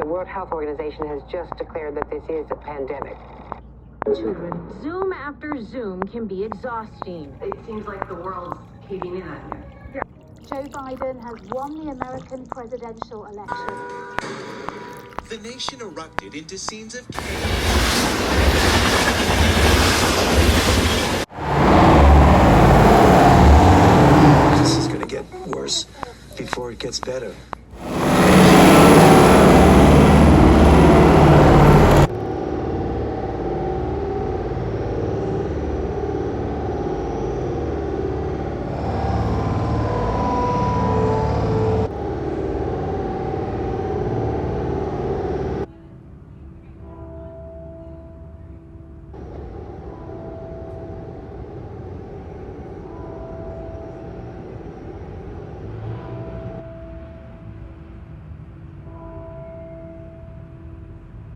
The World Health Organization has just declared that this is a pandemic. Children, Zoom after Zoom can be exhausting. It seems like the world's caving in on you. Joe Biden has won the American presidential election. The nation erupted into scenes of chaos. This is going to get worse before it gets better.